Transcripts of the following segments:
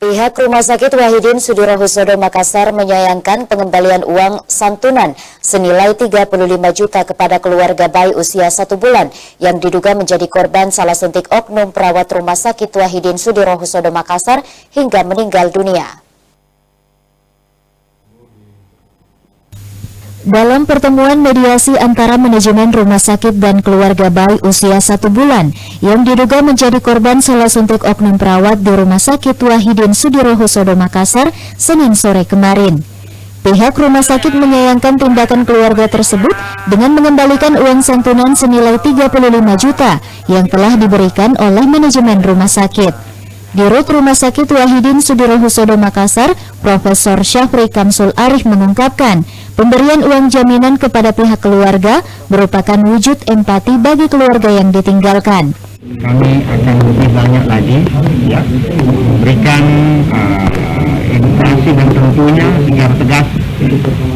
Pihak Rumah Sakit Wahidin Sudirohusodo Makassar menyayangkan pengembalian uang santunan senilai 35 juta kepada keluarga bayi usia 1 bulan yang diduga menjadi korban salah suntik oknum perawat Rumah Sakit Wahidin Sudirohusodo Makassar hingga meninggal dunia. Dalam pertemuan mediasi antara manajemen rumah sakit dan keluarga bayi usia 1 bulan yang diduga menjadi korban salah suntik oknum perawat di Rumah Sakit Wahidin Sudirohusodo Makassar Senin sore kemarin. Pihak rumah sakit menyayangkan tindakan keluarga tersebut dengan mengembalikan uang santunan senilai 35 juta yang telah diberikan oleh manajemen rumah sakit. Dirut Rumah Sakit Wahidin Sudirohusodo Makassar, Profesor Syafri Kamsul Arif mengungkapkan, pemberian uang jaminan kepada pihak keluarga merupakan wujud empati bagi keluarga yang ditinggalkan. Kami akan lebih banyak lagi ya, memberikan edukasi dan tentunya secara tegas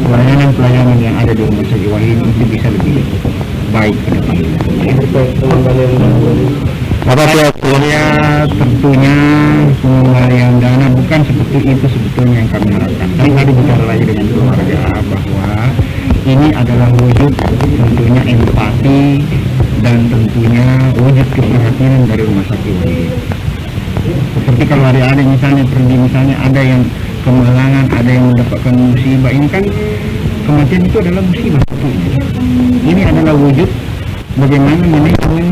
pelayanan-pelayanan yang ada di Rumah Sakit Wahidin itu bisa lebih baik ke depan. Ya, tentunya pengembalian dana bukan seperti itu sebetulnya yang kami harapkan. Kami tadi bicara lagi dengan keluarga bahwa ini adalah wujud tentunya empati dan tentunya wujud keprihatinan dari Rumah Sakit Wahidin. Seperti kalau hari-hari misalnya pergi, misalnya ada yang kemalangan, ada yang mendapatkan musibah, ini kan kematian itu adalah musibah. Ini adalah wujud bagaimana manajemen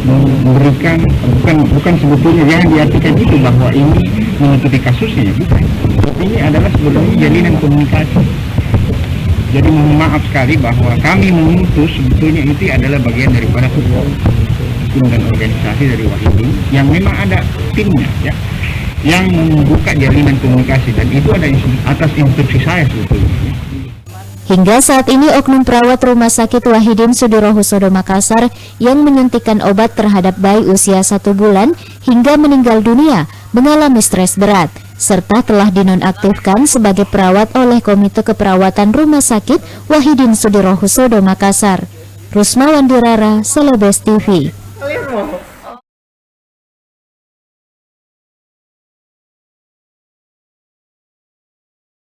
memberikan, bukan sebetulnya jangan diartikan itu bahwa ini menutupi kasusnya, bukan. Ini adalah sebetulnya jalinan komunikasi. Jadi mohon maaf sekali bahwa kami memutus sebetulnya itu adalah bagian daripada hukum dan organisasi dari Wahidin yang memang ada timnya ya, yang membuka jalinan komunikasi, dan itu ada atas instruksi saya sebetulnya. Hingga saat ini oknum perawat Rumah Sakit Wahidin Sudirohusodo Makassar yang menyuntikkan obat terhadap bayi usia 1 bulan hingga meninggal dunia mengalami stres berat, serta telah dinonaktifkan sebagai perawat oleh Komite Keperawatan Rumah Sakit Wahidin Sudirohusodo Makassar. Rusma Wandirara, Celebes TV.